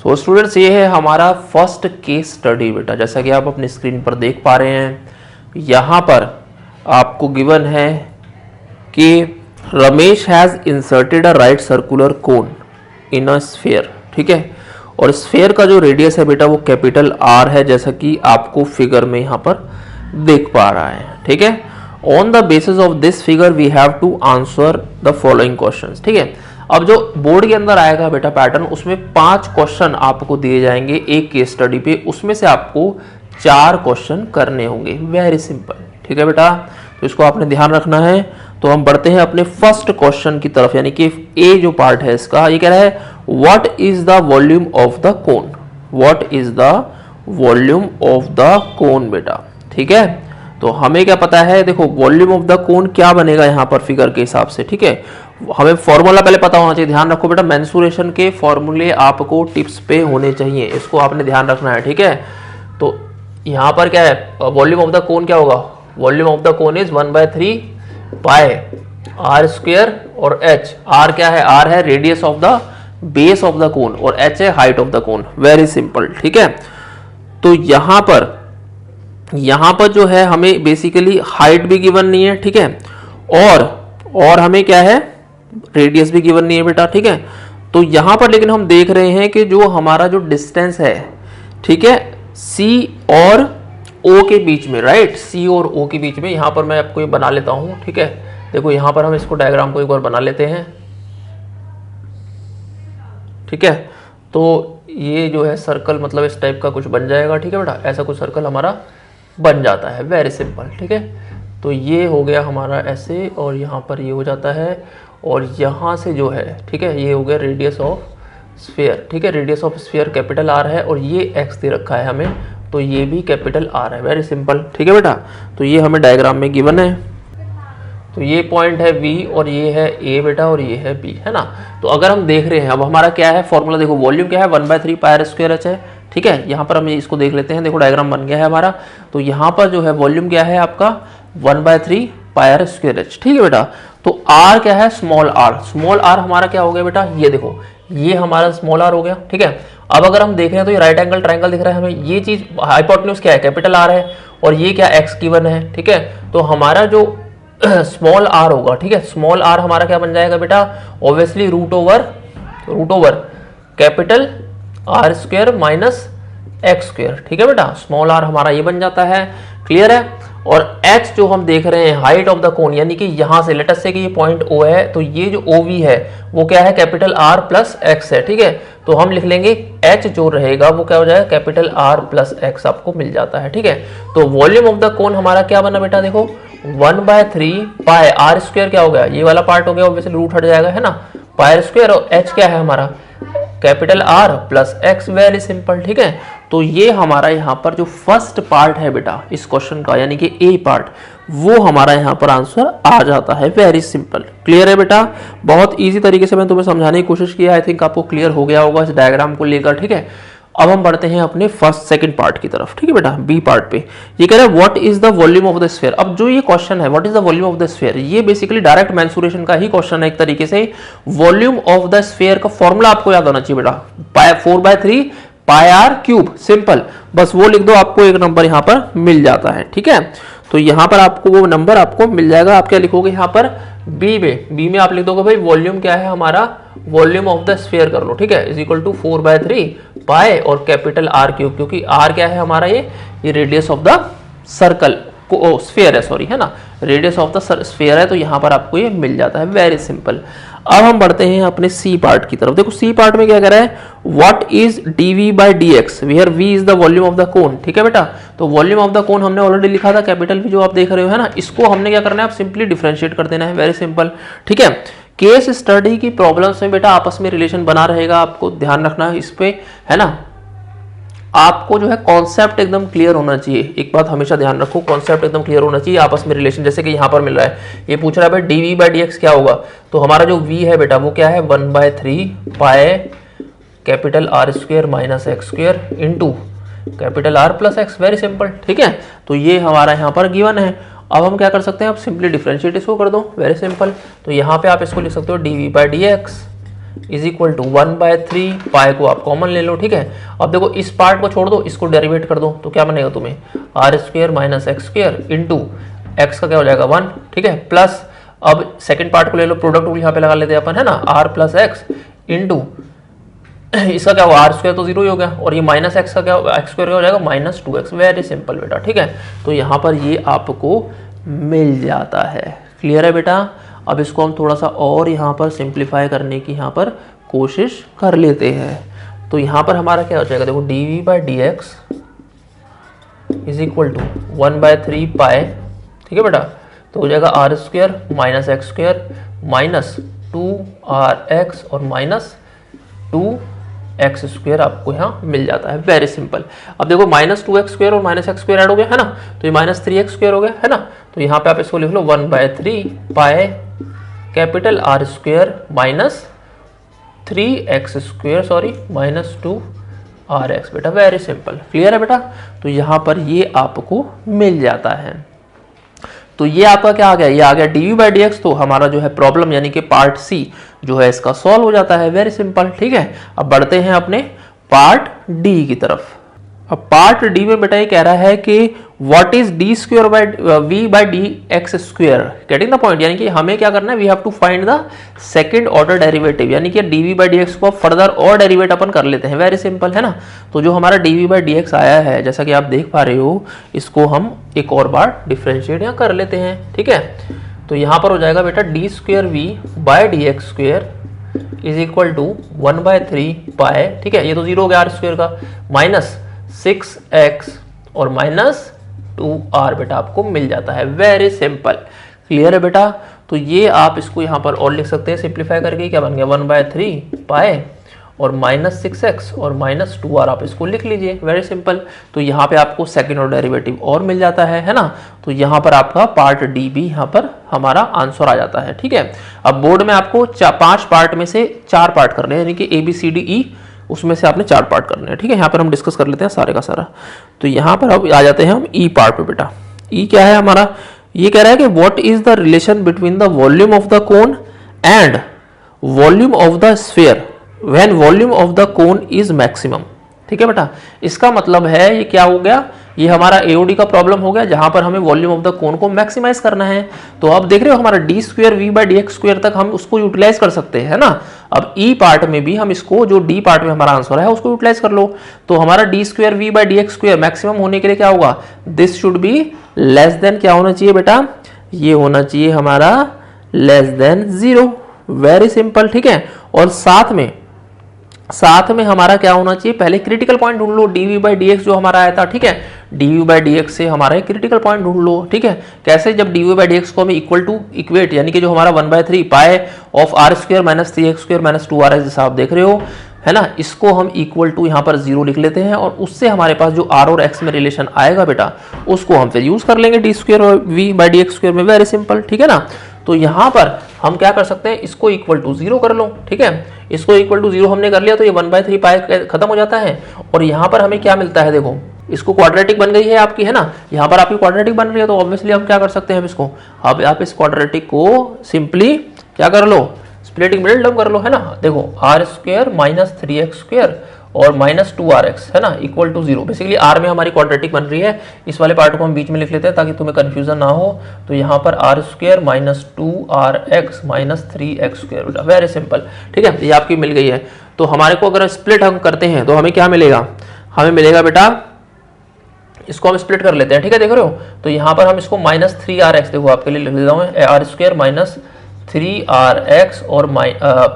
So students, ये है हमारा फर्स्ट केस स्टडी बेटा। जैसा कि आप अपनी स्क्रीन पर देख पा रहे हैं, यहाँ पर आपको गिवन है कि Ramesh has inserted a right circular cone in a sphere. ठीक है, और स्फीयर का जो रेडियस है बेटा वो कैपिटल आर है, जैसा कि आपको फिगर में यहाँ पर देख पा रहा है। ठीक है, on the basis of this figure we have to answer the following questions. ठीक है, अब जो बोर्ड के अंदर आएगा बेटा पैटर्न, उसमें 5 क्वेश्चन आपको दिए जाएंगे एक केस स्टडी पे, उसमें से आपको 4 क्वेश्चन करने होंगे। Very simple. ठीक है बेटा, तो इसको आपने ध्यान रखना है। तो हम बढ़ते हैं अपने फर्स्ट क्वेश्चन की तरफ, यानी कि ए जो पार्ट है इसका, ये कह रहा है what is the volume of the cone. What is the volume of the कोन बेटा। ठीक है, तो हमें क्या पता है, देखो वॉल्यूम ऑफ द कोन क्या बनेगा यहाँ पर फिगर के हिसाब से। ठीक है, हमें फॉर्मूला पहले पता होना चाहिए। ध्यान रखो बेटा, मेंसुरेशन के फॉर्मूले आपको टिप्स पे होने चाहिए, इसको आपने ध्यान रखना है। ठीक है, तो यहाँ पर क्या है, वॉल्यूम ऑफ द कोन क्या होगा, volume of the cone is 1/3 pi R square, और एच, आर क्या है, आर है radius of the base of the cone, और एच है height of the cone. Very simple. ठीक है, तो यहाँ पर जो है हमें बेसिकली हाइट भी गिवन नहीं है। ठीक है, और हमें क्या है, रेडियस भी गिवन नहीं है बेटा। ठीक है, तो यहां पर लेकिन हम देख रहे हैं कि जो हमारा जो डिस्टेंस है, ठीक है, सी और ओ के बीच में, राइट, सी और ओ के बीच में, यहां पर मैं आपको ये बना लेता हूं। ठीक है, देखो यहां पर हम इसको डायग्राम को एक बार बना लेते हैं। ठीक है, तो ये जो है सर्कल मतलब इस टाइप का कुछ बन जाएगा। ठीक है बेटा, ऐसा कुछ सर्कल हमारा बन जाता है। Very simple. ठीक है, तो ये हो गया हमारा ऐसे, और यहाँ पर ये हो जाता है, और यहाँ से जो है, ठीक है, ये हो गया रेडियस ऑफ स्फीयर। ठीक है, radius of sphere capital R है, और ये एक्स दे रखा है हमें, तो ये भी कैपिटल आर है। Very simple. ठीक है बेटा, तो ये हमें डायग्राम में गिवन है। तो ये पॉइंट है V, और ये है A बेटा, और ये है B, है ना। तो अगर हम देख रहे हैं, अब हमारा क्या है फॉर्मूला, देखो वॉल्यूम क्या है 1/3 पाई आर स्क्वायर एच है। ठीक है, यहाँ पर हम इसको देख लेते हैं। देखो डायग्राम बन गया है हमारा। तो यहाँ पर जो है वॉल्यूम क्या है आपका 1/3 पाई आर स्क्वायर एच। ठीक है बेटा, तो R क्या है, स्मॉल r। स्मॉल r हमारा क्या हो गया बेटा, ये देखो, ये हमारा स्मॉल r हो गया। ठीक है, अब अगर हम देख रहे हैं तो ये राइट एंगल ट्रायंगल दिख रहा है हमें, ये चीज हाइपोटेन्यूज क्या है, कैपिटल R है, और ये क्या x गिवन है। ठीक है, तो हमारा जो स्मॉल r होगा, ठीक है, स्मॉल r हमारा क्या बन जाएगा बेटा, obviously root over capital R square minus x square. ठीक है बेटा, स्मॉल r हमारा ये बन जाता है। क्लियर है, और h जो हम देख रहे हैं हाइट ऑफ द कोन, यानी कि यहां से लेट अस से कि ये पॉइंट O है, तो ये जो OV है वो क्या है, कैपिटल R प्लस एक्स है। ठीक है, तो हम लिख लेंगे h जो रहेगा वो क्या हो जाएगा, कैपिटल R प्लस एक्स आपको मिल जाता है। ठीक है, तो वॉल्यूम ऑफ द कोन हमारा क्या बना बेटा, देखो 1/3 पाई आर स्क्वायर क्या हो गया, ये वाला पार्ट हो गया, ऑब्वियसली रूट हट जाएगा, है ना, पाई स्क्वायर, और h क्या है हमारा capital R plus x. Very simple. ठीक है, तो ये हमारा यहाँ पर जो फर्स्ट पार्ट है बेटा इस क्वेश्चन का, यानी कि ए पार्ट, वो हमारा यहाँ पर आंसर आ जाता है। Very simple. क्लियर है बेटा, बहुत इजी तरीके से मैंने तुम्हें समझाने की कोशिश की है। आई थिंक आपको क्लियर हो गया होगा इस डायग्राम को लेकर। ठीक है, अब हम बढ़ते हैं अपने फर्स्ट सेकंड पार्ट की तरफ। ठीक है बेटा, बी पार्ट पे ये कह रहा है what is the volume of the sphere. अब जो ये क्वेश्चन है what is the volume of the sphere, ये बेसिकली डायरेक्ट मेंसुरेशन का ही क्वेश्चन है एक तरीके से। वॉल्यूम ऑफ द स्फीयर का फॉर्मूला आपको याद होना चाहिए बेटा, 4/3 पाई आर क्यूब। सिंपल, बस वो लिख दो, आपको एक नंबर यहाँ पर मिल जाता है। ठीक है, तो यहाँ पर आपको वो नंबर आपको मिल जाएगा। आप क्या लिखोगे यहाँ पर, बी में आप लिख दोगे भाई वॉल्यूम क्या है हमारा, वॉल्यूम ऑफ द स्फीयर कर लो। ठीक है, इज इक्वल टू 4/3 पाई और कैपिटल आर क्यूब, क्योंकि आर क्या है हमारा, ये रेडियस ऑफ द सर्कल को, स्फीयर है, सॉरी, है ना, रेडियस ऑफ द स्फीयर है, तो यहाँ पर आपको ये मिल जाता है। Very simple. अब हम बढ़ते हैं अपने सी पार्ट की तरफ। देखो सी पार्ट में क्या कह रहा है, what is dv/dx where v is the volume of the cone. ठीक है बेटा, तो वॉल्यूम ऑफ द कोन हमने ऑलरेडी लिखा था, कैपिटल V जो आप देख रहे हो, है ना, इसको हमने क्या करना है, आप सिंपली डिफरेंशिएट कर देना है। Very simple. ठीक है, केस स्टडी की प्रॉब्लम्स में बेटा आपस में रिलेशन बना रहेगा, आपको ध्यान रखना है इस पे, है ना। आपको जो है कॉन्सेप्ट एकदम क्लियर होना चाहिए। एक बात हमेशा ध्यान रखो, कॉन्सेप्ट एकदम क्लियर होना चाहिए, आपस में रिलेशन। जैसे कि यहाँ पर मिल रहा है, ये पूछ रहा है भाई dv/dx क्या होगा, तो हमारा जो v है बेटा वो क्या है 1/3 pi capital R square minus x square into capital R plus x. Very simple. ठीक है, तो ये हमारा यहाँ पर गिवन है। अब हम क्या कर सकते हैं, आप सिंपली डिफरेंशिएट इसको कर दो। Very simple. तो यहाँ पे आप इसको लिख सकते हो dv/dx इज इक्वल टू 1/3 पाई को आप कॉमन ले लो, ठीक है। अब देखो इस पार्ट को छोड़ दो, इसको डेरिवेट कर दो, तो क्या बनेगा तुम्हें r square minus x square into x का क्या हो जाएगा 1, ठीक है, प्लस अब सेकंड पार्ट को ले लो, प्रोडक्ट रूल यहाँ पे लगा लेते हैं अपन, है ना, आर प्लस एक्स इंटू इसका क्या हुआ आर स्क्वायर तो जीरो ही हो गया, और ये माइनस एक्स का क्या एक्स स्क्वायर हो जाएगा माइनस 2x। वेरी सिंपल बेटा, ठीक है। तो यहाँ पर ये आपको मिल जाता है। क्लियर है बेटा। अब इसको हम थोड़ा सा और यहाँ पर सिंप्लीफाई करने की यहाँ पर कोशिश कर लेते हैं। तो यहाँ पर हमारा क्या हो जाएगा, देखो dv/dx is equal to 1/3 pi, ठीक है बेटा। तो हो जाएगा r square minus x square minus 2rx और माइनस 2x स्क्वायर आपको यहाँ मिल जाता है। Very simple. अब देखो माइनस 2x स्क्वायर और माइनस एक्स स्क्वायर ऐड हो गया, है ना, तो ये माइनस 3x स्क्वायर हो गया, है ना। तो यहाँ पे आप इसको लिख लो 1/3 pi capital R square minus 3x square, sorry minus 2rx बेटा। Very simple. क्लियर है बेटा। तो यहाँ पर ये आपको मिल जाता है। तो ये आपका क्या आ गया, ये आ गया dv/dx। तो हमारा जो है प्रॉब्लम यानी कि पार्ट सी जो है इसका सॉल्व हो जाता है। वेरी सिंपल, ठीक है। अब बढ़ते हैं अपने पार्ट डी की तरफ। अब पार्ट डी में बेटा ये कह रहा है कि what is d square by v by d x square, getting the point. यानी कि हमें क्या करना है, we have to find the second order derivative, यानी कि dv/dx को फर्दर और डेरिवेट अपन कर लेते हैं। वेरी सिंपल, है ना। तो जो हमारा dv/dx आया है, जैसा कि आप देख पा रहे हो, इसको हम एक और बार डिफरेंशिएट यहाँ कर लेते हैं, ठीक है। तो यहाँ पर हो जाएगा बेटा d²v/dx square is equal to 1/3 pi, ठीक है, ये तो जीरो हो गया आर स्क्वायर का, माइनस 6x और माइनस 2r बेटा आपको मिल जाता है। Very simple. क्लियर है बेटा। तो ये आप इसको यहाँ पर और लिख सकते हैं सिंप्लीफाई करके, क्या बन गया 1/3 पाई और माइनस 6x और माइनस 2r आप इसको लिख लीजिए। Very simple. तो यहाँ पे आपको सेकंड ऑर्डर डेरिवेटिव और मिल जाता है ना। तो यहाँ पर आपका पार्ट डी भी यहाँ पर हमारा आंसर आ जाता है, ठीक है। अब बोर्ड में आपको 5 पार्ट में से 4 पार्ट करने हैं, यानी कि ABCDE उसमें से आपने 4 पार्ट करने हैं, ठीक है। यहाँ पर हम डिस्कस कर लेते हैं सारे का सारा। तो यहाँ पर अब आ जाते हैं हम ई पार्ट पे बेटा। ई क्या है हमारा, ये कह रहा है कि what is the relation between the volume of the cone and volume of the sphere when volume of the cone is maximum, ठीक है बेटा। इसका मतलब है ये क्या हो गया, ये हमारा AOD का प्रॉब्लम हो गया, जहां पर हमें वॉल्यूम ऑफ द कोन को मैक्सिमाइज करना है। तो अब देख रहे हो हमारा d²v/dx स्क्वायर तक हम उसको यूटिलाइज कर सकते हैं ना। अब ई पार्ट में भी हम इसको, जो डी पार्ट में हमारा आंसर है उसको यूटिलाइज कर लो। तो हमारा d²v/dx स्क्वायर मैक्सिमम होने के लिए क्या होगा, this should be less than, क्या होना चाहिए बेटा, ये होना चाहिए हमारा लेस देन 0। वेरी सिंपल, ठीक है। और साथ में हमारा क्या होना चाहिए, पहले क्रिटिकल पॉइंट ढूंढ लो, dv/dx जो हमारा आया था, ठीक है। dv/dx से हमारा एक क्रिटिकल पॉइंट ढूंढ लो, ठीक है। कैसे, जब dv/dx को हमें इक्वल टू इक्वेट, यानी कि जो हमारा 1/3 pi of r square minus 3x square minus 2r जैसा आप देख रहे हो, है ना, इसको हम इक्वल टू यहाँ पर 0 लिख लेते हैं, और उससे हमारे पास जो r और x में रिलेशन आएगा बेटा, उसको हम फिर यूज कर लेंगे d²v/dx स्क्वायर में। वेरी सिंपल, ठीक है ना। तो यहाँ पर हम क्या कर सकते हैं, इसको इक्वल टू 0 कर लो, ठीक है। इसको इक्वल टू 0 हमने कर लिया, तो ये 1/3 पाई खत्म हो जाता है। और यहाँ पर हमें क्या मिलता है, देखो इसको क्वाड्रेटिक बन गई है आपकी, है ना, यहाँ पर आपकी क्वाड्रेटिक बन रही है। तो ऑब्वियसली हम क्या कर सकते हैं इसको, अब आप इस क्वाड्रेटिक को सिंपली क्या कर लो, स्प्लिटिंग मिडिल टर्म कर लो, है ना। देखो r square minus 3x square और माइनस 2rx, है ना, इक्वल टू 0। बेसिकली आर में हमारी क्वाड्रेटिक बन रही है, इस वाले पार्ट को हम बीच में लिख लेते हैं ताकि तुम्हें कंफ्यूजन ना हो। तो यहाँ पर r square minus 2rx minus 3x square बेटा। वेरी सिंपल, ठीक है, ये आपकी मिल गई है। तो हमारे को अगर स्प्लिट हम करते हैं तो हमें क्या मिलेगा, हमें मिलेगा बेटा, इसको हम स्प्लिट कर लेते हैं, ठीक है, देख रहे हो। तो यहाँ पर हम इसको माइनस 3rx, देखो आपके लिए लिख देता हूँ, आर स्क्वायर माइनस 3rx और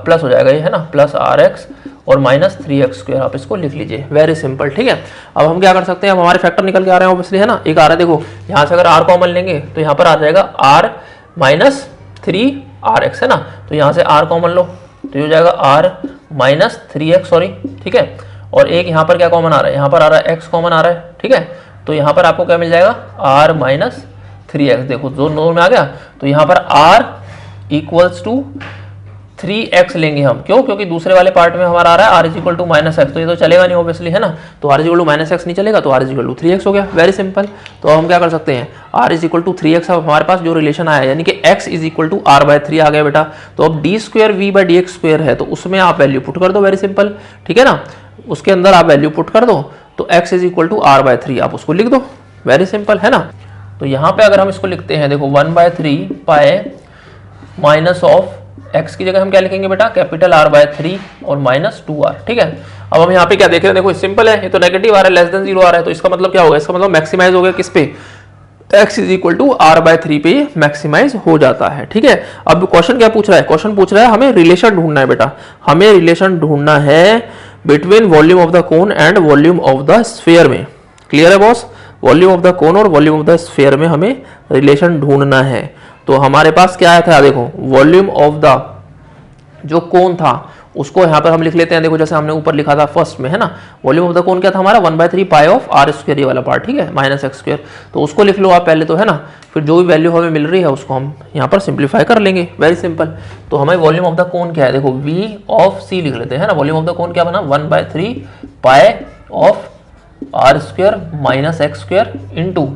प्लस हो जाएगा ये, है ना, प्लस rx और माइनस 3x स्क्वायर आप इसको लिख लीजिए। वेरी सिंपल, ठीक है। अब हम क्या कर सकते हैं, अब हमारे फैक्टर निकल के आ रहे हैं ऑब्वियसली, है ना, एक आ रहा है, देखो यहाँ से अगर r कॉमन लेंगे तो यहाँ पर आ जाएगा r माइनस 3rx, है ना। तो यहाँ से r कॉमन लो तो ये हो जाएगा r माइनस 3x, सॉरी, ठीक है। और एक यहाँ पर क्या कॉमन आ रहा है, यहाँ पर आ रहा है x कॉमन आ रहा है, ठीक है। तो यहाँ पर आपको क्या मिल जाएगा, r माइनस 3x, देखो जो नोट में आ गया। तो यहाँ पर r इक्वल्स टू 3x लेंगे हम, क्यों? क्योंकि दूसरे वाले पार्ट में हमारा आ रहा है r is equal to minus x, तो ये तो चलेगा नहीं ऑब्वियसली, है ना। तो r is equal to minus x नहीं चलेगा, तो r is equal to 3x हो गया, वेरी सिंपल। तो हम क्या कर सकते हैं, r is equal to 3x, अब हमारे पास जो रिलेशन आया यानी कि x is equal to r/3 आ गया बेटा। तो अब d square v by d x square है, तो उसमें आप वैल्यू पुट कर दो, वेरी सिंपल, ठीक है ना। उसके अंदर आप वैल्यू पुट कर दो, तो x is equal to r/3 आप उसको लिख दो, वेरी सिंपल, है ना। तो यहाँ पे अगर हम इसको लिखते हैं, देखो 1/3 पाए माइनस ऑफ x की जगह हम क्या लिखेंगे बेटा, कैपिटल R/3 और माइनस 2r, ठीक है। अब हम यहाँ पे क्या देख रहे हैं, देखो सिंपल है, ये तो नेगेटिव आ रहा है, लेस देन 0 आ रहा है, तो इसका मतलब क्या होगा, इसका मतलब मैक्सिमाइज हो गया किस पे, x is equal to R/3 पे मैक्सिमाइज हो जाता है, ठीक है। अब क्वेश्चन क्या पूछ रहा है, क्वेश्चन पूछ रहा है हमें रिलेशन ढूंढना है बेटा, हमें रिलेशन ढूंढना है between volume of the cone and volume of the sphere में। क्लियर है boss, volume of the cone और वॉल्यूम ऑफ द स्फीयर में हमें रिलेशन ढूंढना है। तो हमारे पास क्या आया था, देखो वॉल्यूम ऑफ द जो कोन था उसको यहाँ पर हम लिख लेते हैं, देखो जैसे हमने ऊपर लिखा था फर्स्ट में, है ना। वॉल्यूम ऑफ द कोन क्या था हमारा, 1/3 पाई ऑफ r स्क्वायर, ये वाला पार्ट, ठीक है, माइनस एक्स स्क्वायर। तो उसको लिख लो आप पहले, तो है ना, फिर जो भी वैल्यू हमें मिल रही है उसको हम यहाँ पर सिंप्लीफाई कर लेंगे, वेरी सिंपल। तो हमें वॉल्यूम ऑफ द कोन क्या है, देखो v ऑफ c लिख लेते हैं, है ना। वॉल्यूम ऑफ द कोन क्या बना, 1/3 pi of r square minus x square into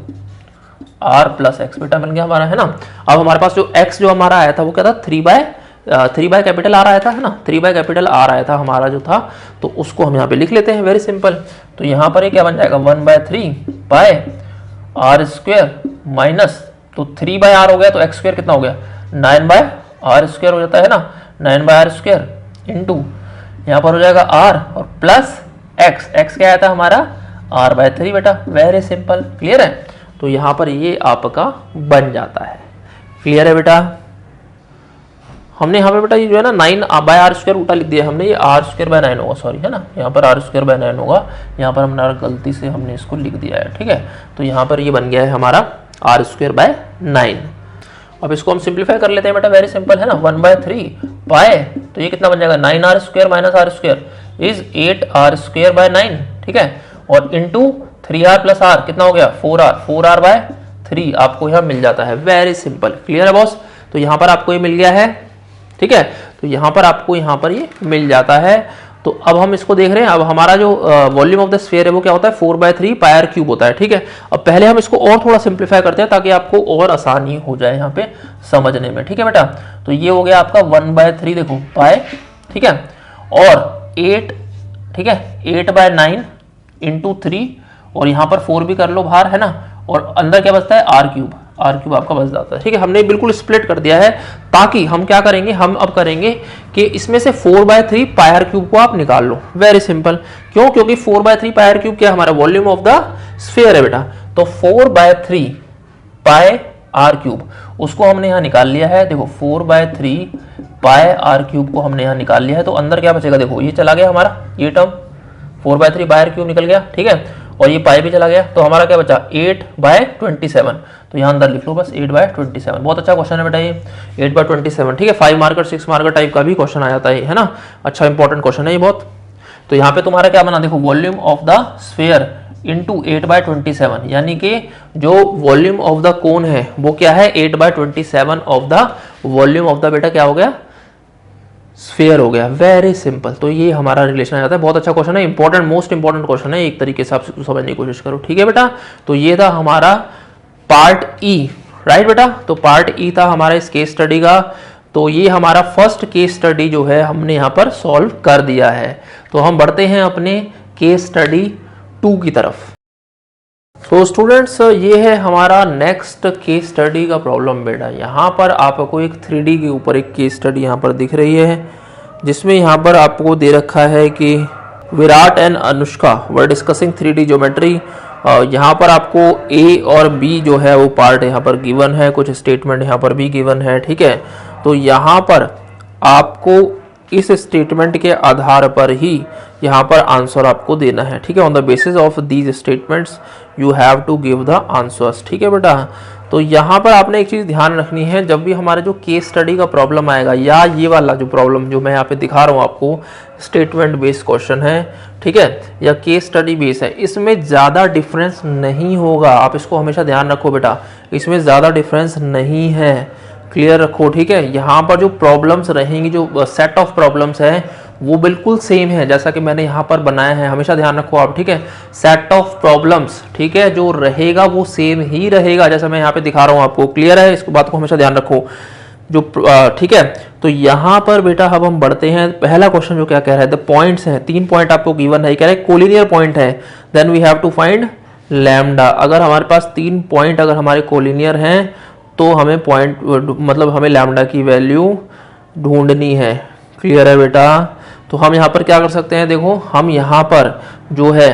r plus x, बेटा बन गया हमारा, है ना। अब हमारे पास जो x जो हमारा आया था वो क्या था, 3 बाय कैपिटल आर आया था, है ना, 3 बाय कैपिटल आर आया था हमारा जो था, तो उसको हम यहाँ पे लिख लेते हैं, वेरी सिंपल। तो यहाँ पर ये क्या बन जाएगा, 1/3 बाय आर स्क्वायर माइनस, तो 3 बाय आर हो गया, तो एक्स स्क्वायर कितना हो गया, 9 बाय आर स्क्वायर हो जाता है ना, 9 बाय आर स्क्वायर इंटू यहाँ पर हो जाएगा आर और प्लस एक्स, एक्स क्या आया था हमारा r/3 बेटा, वेरी सिंपल, क्लियर है। तो यहाँ पर ये आपका बन जाता है, क्लियर है बेटा। हमने यहाँ पे बेटा ये जो है ना 9 बाय आर स्क्वायर उल्टा लिख दिया हमने, ये r स्क्वायर बाय 9 होगा, सॉरी, है ना, यहाँ पर r स्क्वायर बाय 9 होगा, यहाँ पर हमने गलती से हमने इसको लिख दिया है, ठीक है। तो यहाँ पर ये बन गया है हमारा r स्क्वायर बाय 9। अब इसको हम सिंप्लीफाई कर लेते हैं बेटा, वेरी सिंपल, है ना। 1/3 पाए, तो ये कितना बन जाएगा, 9r square minus r square is 8r square by 9, ठीक है, और इंटू 3r प्लस r कितना हो गया, 4r बाय 3 आपको यहाँ मिल जाता है, वेरी सिंपल, क्लियर है बॉस। तो यहाँ पर आपको ये मिल गया है, ठीक है। तो यहाँ पर आपको यहाँ पर ये मिल जाता है। तो अब हम इसको देख रहे हैं, अब हमारा जो वॉल्यूम ऑफ द स्फीयर है वो क्या होता है, 4/3 पाई आर क्यूब होता है, ठीक है। अब पहले हम इसको और थोड़ा सिंप्लीफाई करते हैं ताकि आपको और आसानी हो जाए यहाँ पे समझने में, ठीक है बेटा। तो ये हो गया आपका 1/3 देखो पाई, ठीक है, और 8, ठीक है, 8/9 इंटू 3, और यहाँ पर 4 भी कर लो बाहर, है ना, और अंदर क्या बचता है, आर क्यूब आपका बच जाता है, ठीक है। हमने बिल्कुल स्प्लिट कर दिया है ताकि हम क्या करेंगे, हम अब करेंगे कि इसमें से 4/3 पाई आर क्यूब को आप निकाल लो, वेरी सिंपल। क्यों, क्योंकि 4/3 पाई आर क्यूब क्या हमारा वॉल्यूम ऑफ द स्फीयर है बेटा। तो 4/3 पाई आर क्यूब उसको हमने यहाँ निकाल लिया है, देखो 4/3 पाई आर क्यूब को हमने यहाँ निकाल लिया है। तो अंदर क्या बचेगा, देखो ये चला गया हमारा, ये टर्म 4/3 पाई आर क्यूब निकल गया, ठीक है, और ये पाई भी चला गया, तो हमारा क्या बचा 8/27। तो यहाँ अंदर लिख लो बस 8/27। बहुत अच्छा क्वेश्चन है बेटा ये 8/27, ठीक है। 5 मार्कर 6 मार्कर टाइप का भी क्वेश्चन आ जाता है ना, अच्छा इंपॉर्टेंट क्वेश्चन है ये बहुत। तो यहाँ पे तुम्हारा क्या बना, देखो volume of the sphere into 8/27, यानी कि जो वॉल्यूम ऑफ द कोन है वो क्या है, 8/27 of the volume of the बेटा क्या हो गया, स्फीयर हो गया, वेरी सिंपल। तो ये हमारा रिलेशन आ जाता है, बहुत अच्छा क्वेश्चन है, इंपॉर्टेंट, मोस्ट इंपॉर्टेंट क्वेश्चन है, एक तरीके से आप समझने की कोशिश करो, ठीक है बेटा। तो ये था हमारा पार्ट ई, राइट बेटा। तो पार्ट ई था हमारा इस केस स्टडी का। तो ये हमारा फर्स्ट केस स्टडी जो है हमने यहाँ पर सॉल्व कर दिया है। तो हम बढ़ते हैं अपने केस स्टडी 2 की तरफ। तो स्टूडेंट्स ये है हमारा नेक्स्ट केस स्टडी का प्रॉब्लम बेटा। यहाँ पर आपको एक 3D के ऊपर एक केस स्टडी यहाँ पर दिख रही है, जिसमें यहाँ पर आपको दे रखा है कि Virat and Anushka were discussing 3D geometry. यहाँ पर आपको A और B जो है वो पार्ट यहाँ पर गिवन है, कुछ स्टेटमेंट यहाँ पर भी गिवन है, ठीक है। तो यहाँ पर आपको इस स्टेटमेंट के आधार पर ही यहाँ पर आंसर आपको देना है, ठीक है। On the basis of these statements you have to give the answers, ठीक है बेटा। तो यहाँ पर आपने एक चीज़ ध्यान रखनी है, जब भी हमारे जो केस स्टडी का प्रॉब्लम आएगा या ये वाला जो प्रॉब्लम जो मैं यहाँ पे दिखा रहा हूँ आपको, स्टेटमेंट बेस्ड क्वेश्चन है, ठीक है, या केस स्टडी बेस है, इसमें ज़्यादा डिफरेंस नहीं होगा। आप इसको हमेशा ध्यान रखो बेटा, इसमें ज़्यादा डिफरेंस नहीं है। क्लियर रखो, ठीक है। यहाँ पर जो प्रॉब्लम्स रहेंगी, जो सेट ऑफ प्रॉब्लम्स है वो बिल्कुल सेम है जैसा कि मैंने यहाँ पर बनाया है, हमेशा ध्यान रखो आप, ठीक है। सेट ऑफ प्रॉब्लम्स, ठीक है, जो रहेगा वो सेम ही रहेगा जैसा मैं यहाँ पे दिखा रहा हूँ आपको। क्लियर है, इस बात को हमेशा ध्यान रखो जो, ठीक है। तो यहाँ पर बेटा अब हम बढ़ते हैं, पहला क्वेश्चन जो क्या कह रहा है, द पॉइंट्स हैं, 3 पॉइंट आपको गिवन है, कह रहा है कोलिनियर पॉइंट है, then we have to find lambda. अगर हमारे पास 3 पॉइंट अगर हमारे कोलिनियर हैं तो हमें पॉइंट मतलब हमें लैम्डा की वैल्यू ढूंढनी है। क्लियर है बेटा। तो हम यहाँ पर क्या कर सकते हैं, देखो हम यहाँ पर जो है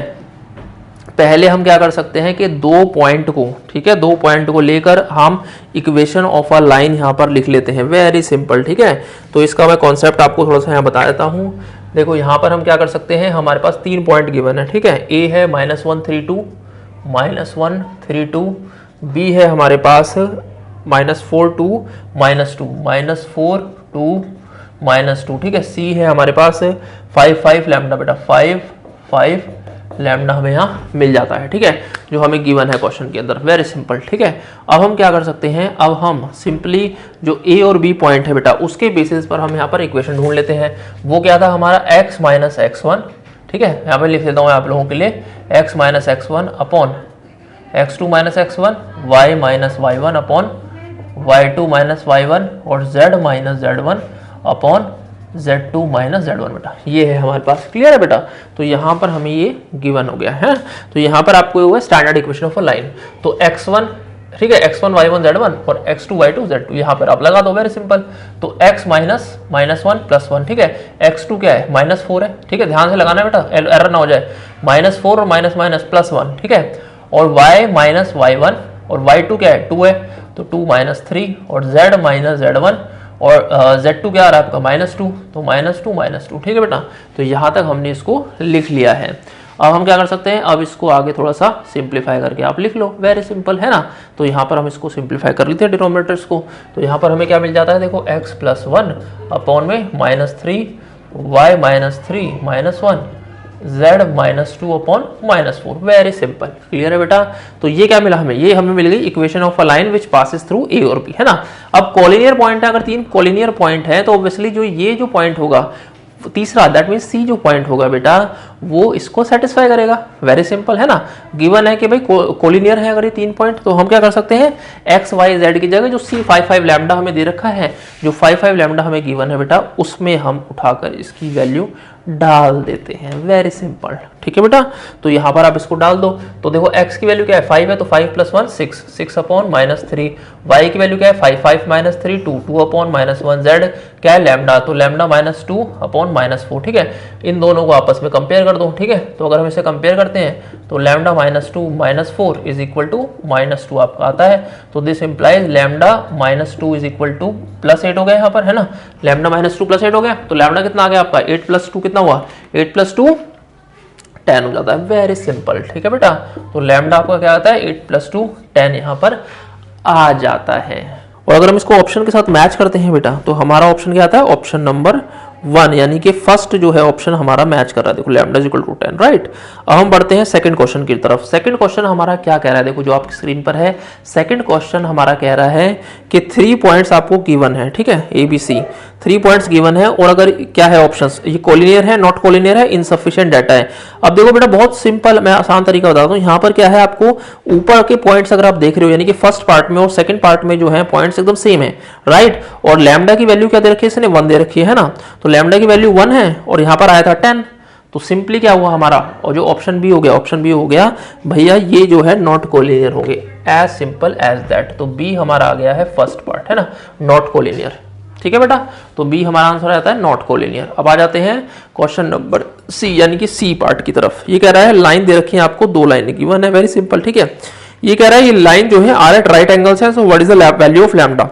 पहले हम क्या कर सकते हैं कि 2 पॉइंट को, ठीक है, 2 पॉइंट को लेकर हम इक्वेशन ऑफ अ लाइन यहाँ पर लिख लेते हैं। वेरी सिंपल, ठीक है। तो इसका मैं कॉन्सेप्ट आपको थोड़ा सा यहाँ बता देता हूँ। देखो यहाँ पर हम क्या कर सकते हैं, हमारे पास 3 पॉइंट गिवन है, ठीक है। ए है -1 3 2, -1 3 2, बी है हमारे पास -4 2 -2, -4 2 -2, ठीक है। सी है हमारे पास 5 5 लैम्डा, बेटा 5 5 लैम्डा हमें यहाँ मिल जाता है, ठीक है, जो हमें गिवन है क्वेश्चन के अंदर। वेरी सिंपल, ठीक है। अब हम क्या कर सकते हैं, अब हम सिंपली जो ए और बी पॉइंट है बेटा उसके बेसिस पर हम यहाँ पर इक्वेशन ढूंढ लेते हैं। वो क्या था हमारा x - x1, ठीक है, यहाँ पर लिख देता हूँ आप लोगों के लिए, x - x1 upon x2 - x1, y - y1 upon y2 - y1 और z - z1 upon z2 - z1 बेटा, ये है हमारे पास। क्लियर है बेटा। तो यहाँ पर हमें ये गिवन हो गया है। तो यहाँ पर आपको हुआ standard equation of a line. तो x1, ठीक है, x1 y1 z1 और x2 y2 z2 यहाँ पर आप लगा दो। Very simple. तो x -1 + 1, ठीक है, x2 क्या है -4 है, ठीक है, ध्यान से लगाना बेटा, एरर ना हो जाए। -4 और माइनस +1, ठीक है, और y - y1 और y2 क्या है 2 है, तो 2 - 3 और z - z1 और z2 क्या आ रहा है आपका -2, तो -2 ठीक है बेटा। तो यहाँ तक हमने इसको लिख लिया है। अब हम क्या कर सकते हैं, अब इसको आगे थोड़ा सा सिंप्लीफाई करके आप लिख लो। वेरी सिंपल है ना। तो यहाँ पर हम इसको सिंप्लीफाई कर लेते हैं डिनोमिनेटर्स को। तो यहाँ पर हमें क्या मिल जाता है, देखो x + 1 अपॉन में -3 y - 3 -1 z -2 upon -4। Very simple. Clear है बेटा। तो ये क्या मिला हमें, ये हमें मिल गई equation of a line which passes through a और बी, है ना। अब कोलिनियर पॉइंट है, अगर 3 कोलिनियर पॉइंट है तो ऑब्वियसली जो ये जो पॉइंट होगा तीसरा, दैट मीन सी जो पॉइंट होगा बेटा वो इसको सेटिस्फाई करेगा। वेरी सिंपल है ना। गिवन है कि भाई कोलिनियर है अगर ये 3 पॉइंट, तो हम क्या कर सकते हैं, एक्स वाई जेड की जगह जो सी 5 5 लैम्डा हमें दे रखा है, जो 5 5 लैम्डा हमें गिवन है बेटा, उसमें हम उठाकर इसकी वैल्यू डाल देते हैं। वेरी सिंपल, ठीक है बेटा। तो यहाँ पर आप इसको डाल दो। तो देखो x की वैल्यू क्या है 5 है, तो 5 + 1 6, 6 अपॉन -3। y की वैल्यू क्या है 5, 5 - 3 2, 2 अपॉन -1। z क्या है लैम्डा, तो लैम्डा -2 अपॉन -4, ठीक है। इन दोनों को आपस में कंपेयर कर दो, ठीक है। तो अगर हम इसे कंपेयर करते हैं तो लैम्डा -2 -4 इज इक्वल टू -2 आपका आता है। तो this implies lambda -2 is equal to +8 हो गया यहाँ पर, है ना। लैम्डा -2 +8 हो गया, तो लैम्डा कितना आ गया आपका 8 + 2 कितना हुआ, 8 + 2 10 हो जाता है। वेरी सिंपल, ठीक है बेटा। तो लैम्डा आपका क्या आता है 8 + 2 10 यहाँ पर आ जाता है। और अगर हम इसको ऑप्शन के साथ मैच करते हैं बेटा, तो हमारा ऑप्शन क्या आता है, ऑप्शन नंबर 1, यानी कि फर्स्ट जो है ऑप्शन हमारा मैच कर रहा है। देखो lambda is equal to 10, right. अब हम बढ़ते हैं सेकंड क्वेश्चन की तरफ। सेकंड क्वेश्चन हमारा क्या कह रहा है, देखो जो आपकी स्क्रीन पर है, सेकंड क्वेश्चन हमारा कह रहा है कि 3 पॉइंट्स आपको गिवन है, ठीक है, ABC 3 पॉइंट्स गिवन है। और अगर क्या है ऑप्शंस, ये कोलिनियर है, नॉट कोलिनियर है, इनसफिशिएंट डाटा है। अब देखो बेटा बहुत सिंपल, मैं आसान तरीका बताता हूँ। यहाँ पर क्या है, आपको ऊपर के पॉइंट्स अगर आप देख रहे हो, यानी कि फर्स्ट पार्ट में और सेकंड पार्ट में जो है पॉइंट्स एकदम सेम है, राइट। और लैम्डा की वैल्यू क्या दे रखी है, इसने 1 दे रखी है ना। तो लैम्डा की वैल्यू 1 है और यहाँ पर आया था 10। तो सिंपली क्या हुआ हमारा, और जो ऑप्शन बी हो गया, ऑप्शन बी हो गया भैया ये जो है नॉट कोलिनियर होंगे, एज सिंपल एज दैट। तो बी हमारा आ गया है फर्स्ट पार्ट, है ना, नॉट कोलिनियर, ठीक है बेटा। तो बी हमारा आंसर आता है नॉट कोलिनियर। अब आ जाते हैं क्वेश्चन नंबर सी, यानी कि सी पार्ट की तरफ। ये कह रहा है लाइन दे रखी है आपको, 2 लाइनें गिवन है। वेरी सिंपल, ठीक है। ये कह रहा है ये लाइन जो है आर एट राइट एंगल्स है, so what is the value of lambda.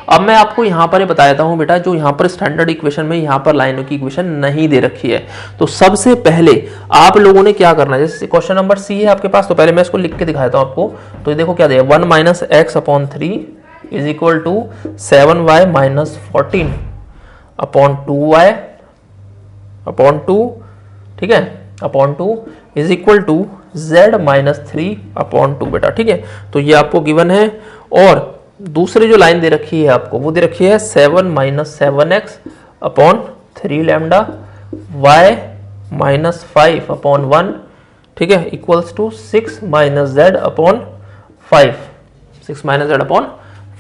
अब मैं आपको यहाँ पर बता देता हूँ बेटा, जो यहाँ पर स्टैंडर्ड इक्वेशन में यहाँ पर लाइनों की इक्वेशन नहीं दे रखी है। तो सबसे पहले आप लोगों ने क्या करना है, जैसे क्वेश्चन नंबर सी है आपके पास, तो पहले मैं इसको लिख के दिखाता हूँ आपको। तो देखो क्या दिया, 1 - x/3 is equal to 7y - 14 upon 2y upon 2, ठीक है, upon 2 is equal to z - 3 upon 2 बेटा, ठीक है। तो ये आपको गिवन है। और दूसरी जो लाइन दे रखी है आपको वो दे रखी है 7 minus 7x upon 3 lambda y minus 5 upon 1, ठीक है, equals to 6 minus z upon 5, 6 minus z upon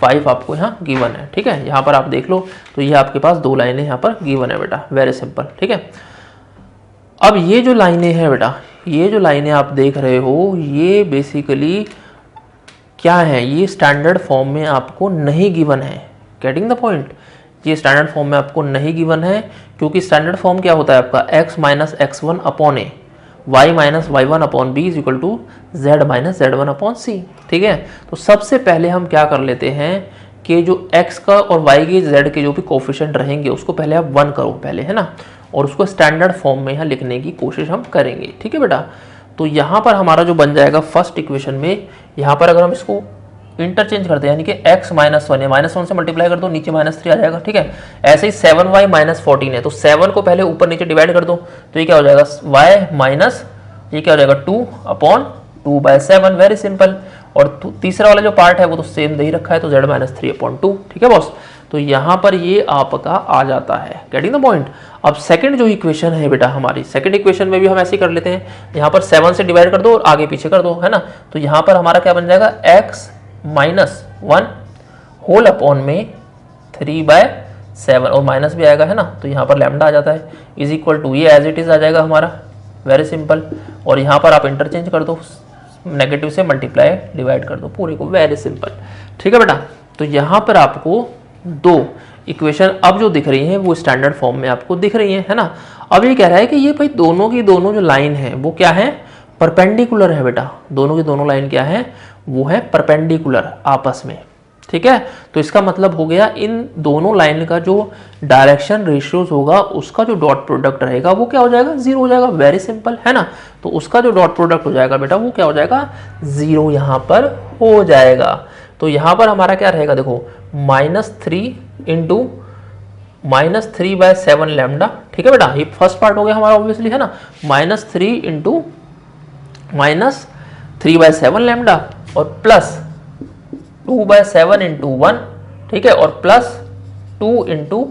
5 आपको यहाँ गिवन है, ठीक है। यहाँ पर आप देख लो तो ये आपके पास दो लाइनें यहाँ पर गिवन है बेटा, वेरी सिंपल, ठीक है। अब ये जो लाइनें हैं बेटा, ये जो लाइनें आप देख रहे हो ये बेसिकली क्या है, ये स्टैंडर्ड फॉर्म में आपको नहीं गिवन है, गेटिंग द पॉइंट। ये स्टैंडर्ड फॉर्म में आपको नहीं गिवन है क्योंकि स्टैंडर्ड फॉर्म क्या होता है आपका x minus x1 upon A, y minus y1 upon B is equal to z minus z1 upon C, ठीक है। तो सबसे पहले हम क्या कर लेते हैं कि जो x का और y के z के जो भी कोफिशिएंट रहेंगे उसको पहले आप 1 करो पहले, है ना, और उसको स्टैंडर्ड फॉर्म में यहाँ लिखने की कोशिश हम करेंगे, ठीक है बेटा। तो यहाँ पर हमारा जो बन जाएगा फर्स्ट इक्वेशन में, यहाँ पर अगर हम इसको इंटरचेंज करते हैं यानी कि x माइनस 1 है, माइनस 1 से मल्टीप्लाई कर दो, नीचे माइनस 3 आ जाएगा, ठीक है। ऐसे ही 7y माइनस 14 है तो 7 को पहले ऊपर नीचे डिवाइड कर दो तो ये क्या हो जाएगा y माइनस, ये क्या हो जाएगा 2 अपॉन 2/7, वेरी सिंपल। और तीसरा वाला जो पार्ट है वो तो सेम दे ही रखा है तो z माइनस 3 अपॉन 2, ठीक है बॉस। तो यहाँ पर ये आपका आ जाता है, गेटिंग द पॉइंट। अब सेकंड जो इक्वेशन है बेटा हमारी, सेकंड इक्वेशन में भी हम ऐसे ही कर लेते हैं, यहाँ पर 7 से डिवाइड कर दो और आगे पीछे कर दो, है ना। तो यहाँ पर हमारा क्या बन जाएगा x माइनस 1 होल अपॉन में 3/7 और माइनस भी आएगा, है ना, तो यहाँ पर लैम्डा आ जाता है इज इक्वल टू ये एज इट इज आ जाएगा हमारा, वेरी सिंपल। और यहाँ पर आप इंटरचेंज कर दो, नेगेटिव से मल्टीप्लाई डिवाइड कर दो पूरे को, वेरी सिंपल, ठीक है बेटा। तो यहाँ पर आपको दो इक्वेशन अब जो दिख रही हैं वो स्टैंडर्ड फॉर्म में आपको दिख रही हैं, है ना। अब ये कह रहा है कि ये भाई दोनों की दोनों जो लाइन है वो क्या है, परपेंडिकुलर है बेटा, दोनों की दोनों लाइन क्या है, वो है परपेंडिकुलर आपस में, ठीक है। तो इसका मतलब हो गया इन दोनों लाइन का जो डायरेक्शन रेशियोज होगा उसका जो डॉट प्रोडक्ट रहेगा वो क्या हो जाएगा, 0 हो जाएगा, वेरी सिंपल, है ना। तो उसका जो डॉट प्रोडक्ट हो जाएगा बेटा वो क्या हो जाएगा, 0 यहाँ पर हो जाएगा। तो यहाँ पर हमारा क्या रहेगा, देखो -3 इंटू -3/7 लैम्डा, ठीक है बेटा, ये फर्स्ट पार्ट हो गया हमारा ऑब्वियसली, है ना, -3 इंटू -3/7 लैम्डा और प्लस 2/7 इंटू 1, ठीक है, और प्लस 2 इंटू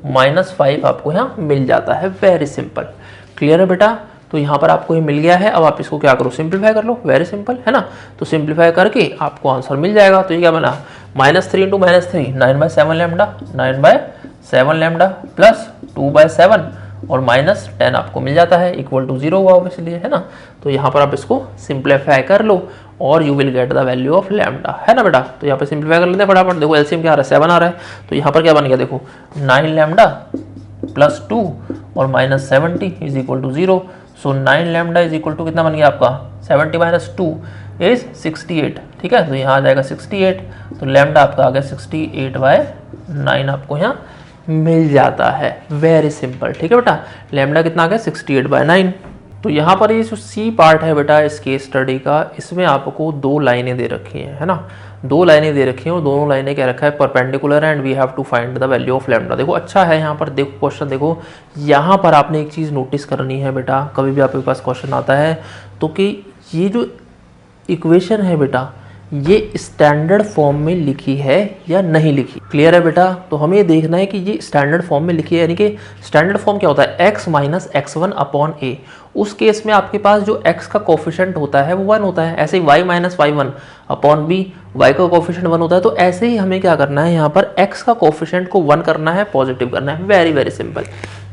-5 आपको यहाँ मिल जाता है, वेरी सिंपल, क्लियर है बेटा। तो यहाँ पर आपको ये मिल गया है, अब आप इसको क्या करो, सिंप्लीफाई कर लो, वेरी सिंपल, है ना। तो सिंप्लीफाई करके आपको आंसर मिल जाएगा। तो ये क्या बना, -3 इंटू -3 9/7 लैम्डा, 9/7 लैम्डा प्लस 2/7 और -10 आपको मिल जाता है, इक्वल टू 0 हुआ ऑब्वियसली, है ना। तो यहाँ पर आप इसको सिंप्लीफाई कर लो और you will get the value of lambda, है ना बेटा। तो यहाँ पे सिंप्लीफाई कर लेते हैं फटाफट, देखो एलसीएम क्या आ रहा है, 7 आ रहा है, तो यहाँ पर क्या बन गया, देखो 9 लैम्डा प्लस 2 और -70 is equal to 0। So 9 lambda is equal to कितना बन गया आपका, 70 माइनस 2 इज 68, ठीक है। तो यहाँ आ जाएगा 68, तो लैम्डा आपका आ गया 68/9 आपको यहाँ मिल जाता है, वेरी सिंपल, ठीक है बेटा। लैम्डा कितना आ गया, 68/9। तो यहाँ पर ये जो सी पार्ट है बेटा इस केस स्टडी का, इसमें आपको दो लाइनें दे रखी हैं, है ना, दो लाइनें दे रखी हैं और दोनों लाइनें क्या रखा है, perpendicular and we have to find the value of lambda. देखो अच्छा है, यहाँ पर देखो क्वेश्चन, देखो यहाँ पर आपने एक चीज़ नोटिस करनी है बेटा, कभी भी आपके पास क्वेश्चन आता है तो कि ये जो इक्वेशन है बेटा ये स्टैंडर्ड फॉर्म में लिखी है या नहीं लिखी, क्लियर है बेटा। तो हमें ये देखना है कि ये स्टैंडर्ड फॉर्म में लिखी है, यानी कि स्टैंडर्ड फॉर्म क्या होता है, x माइनस x1 अपॉन ए। उस केस में आपके पास जो x का कोफिशिएंट होता है वो 1 होता है, ऐसे ही y minus y1 upon b, y का कोफिशिएंट 1 होता है। तो ऐसे ही हमें क्या करना है, यहाँ पर x का कोफिशिएंट को 1 करना है, पॉजिटिव करना है, वेरी वेरी सिंपल।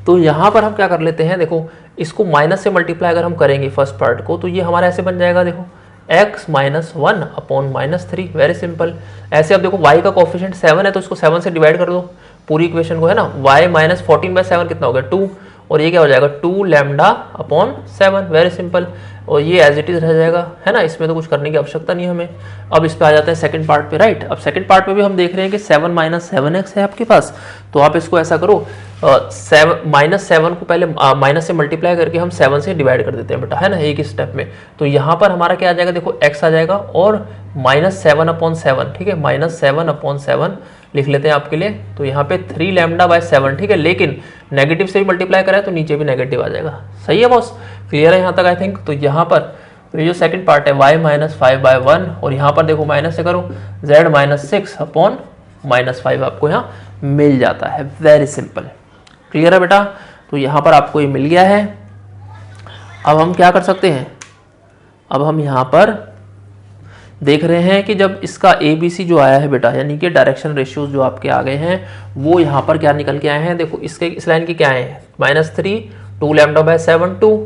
तो यहाँ पर हम क्या कर लेते हैं, देखो इसको माइनस से मल्टीप्लाई अगर हम करेंगे फर्स्ट पार्ट को तो ये हमारा ऐसे बन जाएगा, देखो x minus 1 upon -3, very simple. ऐसे अब देखो y का कोफिशिएंट 7 है तो इसको 7 से डिवाइड कर दो पूरी इक्वेशन को, है ना। y माइनस 14/7 कितना हो गया, 2, और ये क्या हो जाएगा 2 लैम्डा अपॉन 7, वेरी सिंपल। और ये एज इट इज रह जाएगा, है ना, इसमें तो कुछ करने की आवश्यकता नहीं है हमें। अब इस पे आ जाते हैं सेकंड पार्ट पे, राइट। अब सेकंड पार्ट पे भी हम देख रहे हैं कि 7 माइनस 7x है आपके पास, तो आप इसको ऐसा करो, -7 को पहले माइनस से मल्टीप्लाई करके हम 7 से डिवाइड कर देते हैं बेटा, है ना, एक ही स्टेप में। तो यहाँ पर हमारा क्या आ जाएगा, देखो x आ जाएगा और -7/7, ठीक है, -7/7 लिख लेते हैं आपके लिए। तो यहाँ पे 3 λ/7, ठीक है, लेकिन नेगेटिव से भी मल्टीप्लाई करें तो नीचे भी नेगेटिव आ जाएगा, सही है बॉस, क्लियर है यहाँ तक आई थिंक। तो यहाँ पर तो ये जो सेकंड पार्ट है y माइनस 5/1 और यहाँ पर देखो माइनस से करो z माइनस 6 अपॉन माइनस 5 आपको यहाँ मिल जाता है। वेरी सिंपल, क्लियर है बेटा। तो यहाँ पर आपको ये मिल गया है। अब हम क्या कर सकते हैं, अब हम यहाँ पर देख रहे हैं कि जब इसका ABC जो आया है बेटा, यानी कि डायरेक्शन रेशियोज जो आपके आ गए हैं वो यहाँ पर क्या निकल के आए हैं। देखो इसके इस लाइन के क्या आए हैं, -3 2 λ/7 2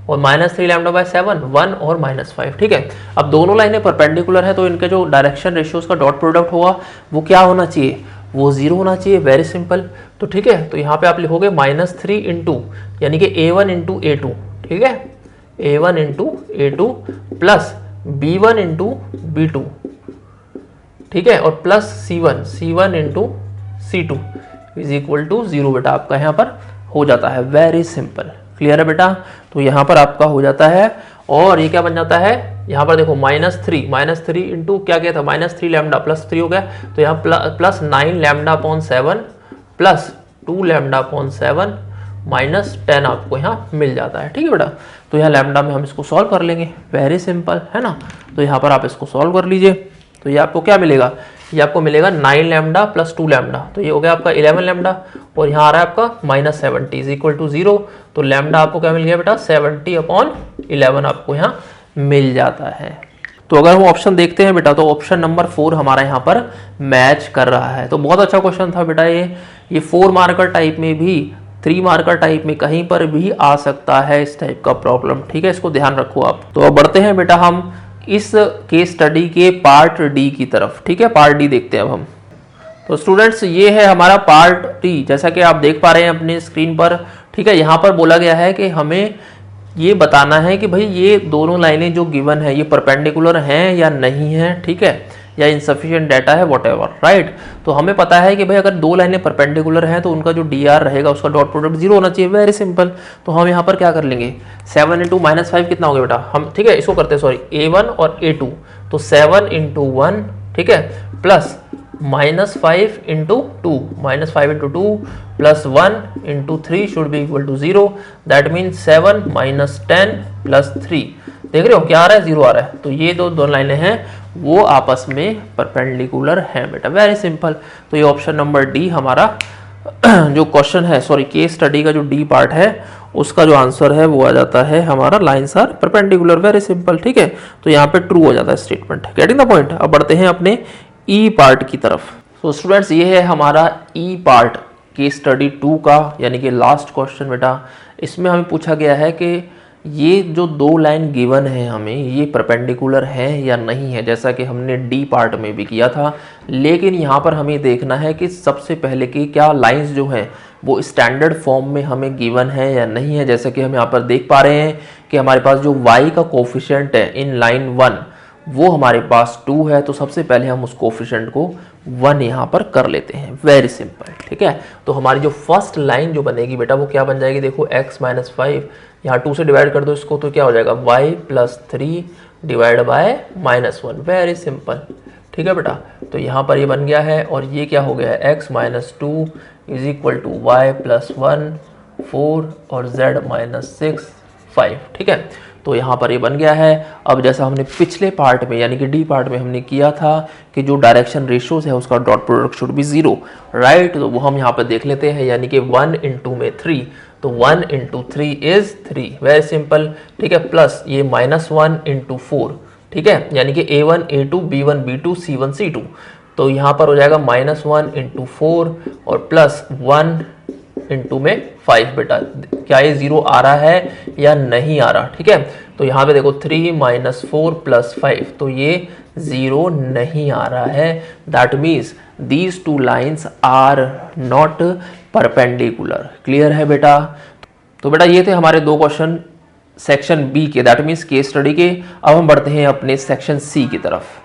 और -3 λ/7 1 और -5, ठीक है। अब दोनों लाइनें परपेंडिकुलर है तो इनके जो डायरेक्शन रेशियोज का डॉट प्रोडक्ट होगा वो क्या होना चाहिए, वो 0 होना चाहिए। Very simple. तो ठीक है, तो यहाँ पे आप लिखोगे -3 इंटू यानी कि A1 इंटू A2, ठीक है, A1 into A2 plus B1 into B2, ठीक है, और plus C1 into C2 is equal to 0 बेटा आपका यहाँ पर हो जाता है। वेरी सिंपल, क्लियर है बेटा। तो यहाँ पर आपका हो जाता है और ये क्या बन जाता है, यहाँ पर देखो -3 इंटू क्या था, -3 लैम्डा प्लस 3 हो गया, तो यहाँ प्लस 9 λ/7 प्लस 2 λ/7 -10 आपको यहाँ मिल जाता है, ठीक है बेटा। तो यहाँ लैम्डा में हम इसको सॉल्व कर लेंगे। वेरी सिंपल है ना। तो यहाँ पर आप इसको सॉल्व कर लीजिए। तो ये आपको क्या मिलेगा, ये आपको मिलेगा 9 लैम्डा प्लस 2 लैम्डा, तो ये हो गया आपका 11 लैम्डा और यहाँ आ रहा है आपका -70 इज इक्वल टू 0। तो लैम्डा आपको क्या मिल गया बेटा, 70/11 आपको यहाँ मिल जाता है। तो अगर हम ऑप्शन देखते हैं बेटा तो ऑप्शन नंबर 4 हमारा यहाँ पर मैच कर रहा है। तो बहुत अच्छा क्वेश्चन था बेटा ये 4 मार्कर टाइप में भी 3 मार्कर टाइप में कहीं पर भी आ सकता है इस टाइप का प्रॉब्लम, ठीक है, इसको ध्यान रखो आप। तो अब बढ़ते हैं बेटा हम इस केस स्टडी के पार्ट डी की तरफ, ठीक है, पार्ट डी देखते हैं अब हम। तो स्टूडेंट्स ये है हमारा पार्ट डी, जैसा कि आप देख पा रहे हैं अपने स्क्रीन पर, ठीक है। यहाँ पर बोला गया है कि हमें ये बताना है कि भाई ये दोनों लाइनें जो गिवन है ये परपेंडिकुलर हैं या नहीं है, ठीक है, या इनसफिशिएंट डाटा है व्हाटएवर, राइट। तो हमें पता है कि भाई अगर दो लाइनें परपेंडिकुलर हैं तो उनका जो dr रहेगा उसका डॉट प्रोडक्ट 0 होना चाहिए। Very simple. तो हम यहाँ पर क्या कर लेंगे, 7 इंटू -5 कितना हो गया बेटा, हम ठीक है इसको करते हैं, सॉरी A1 और A2, तो 7 इंटू 1, ठीक है, plus -5 into 2, -5 into 2 plus 1 into 3 should be equal to 0, that mean 7 -10 plus 3, देख रहे हो क्या आ रहा है, 0 आ रहा है। तो ये दो लाइनें हैं वो आपस में परपेंडिकुलर हैं बेटा। Very simple. तो ये ऑप्शन नंबर डी हमारा जो क्वेश्चन है, सॉरी केस स्टडी का जो डी पार्ट है उसका जो आंसर है वो आ जाता है हमारा lines are perpendicular. Very simple, ठीक है। तो यहाँ पे ट्रू हो जाता है स्टेटमेंट, गेटिंग द पॉइंट। अब बढ़ते हैं अपने ई पार्ट की तरफ। तो स्टूडेंट्स ये है हमारा ई पार्ट केस स्टडी 2 का, यानी कि लास्ट क्वेश्चन बेटा। इसमें हमें पूछा गया है कि ये जो दो लाइन गिवन है हमें ये परपेंडिकुलर है या नहीं है, जैसा कि हमने डी पार्ट में भी किया था। लेकिन यहाँ पर हमें देखना है कि सबसे पहले कि क्या लाइंस जो हैं वो स्टैंडर्ड फॉर्म में हमें गिवन है या नहीं है। जैसा कि हम यहाँ पर देख पा रहे हैं कि हमारे पास जो y का कोफिशिएंट है इन लाइन 1 वो हमारे पास 2 है, तो सबसे पहले हम उस कोफिशिएंट को 1 यहाँ पर कर लेते हैं। वेरी सिंपल, ठीक है। तो हमारी जो फर्स्ट लाइन जो बनेगी बेटा वो क्या बन जाएगी, देखो x - 5 यहाँ 2 से डिवाइड कर दो इसको, तो क्या हो जाएगा y + 3 divide by -1। Very simple, ठीक है बेटा। तो यहाँ पर ये बन गया है और ये क्या हो गया है, x - 2 is equal to y + 1 4 और z - 6 5, ठीक है। तो यहाँ पर ये बन गया है। अब जैसा हमने पिछले पार्ट में यानी कि डी पार्ट में हमने किया था कि जो डायरेक्शन रेशियोज है उसका dot product should be 0, right. तो वो हम यहाँ पर देख लेते हैं, यानी कि 1 × में 3, तो 1 × 3 इज 3। वेरी सिंपल, ठीक है। प्लस ये -1 × 4, ठीक है, यानी कि A1 A2 B1 B2 C1 C2, तो यहाँ पर हो जाएगा -1 × 4 और प्लस 1 × में 5 बेटा। क्या ये 0 आ रहा है या नहीं आ रहा, ठीक है। तो यहाँ पे देखो 3 - 4 + 5, तो ये 0 नहीं आ रहा है। That means these two lines are not perpendicular. Clear है बेटा। तो बेटा ये थे हमारे दो क्वेश्चन सेक्शन बी के, दैट मीन्स केस स्टडी के। अब हम बढ़ते हैं अपने सेक्शन सी की तरफ।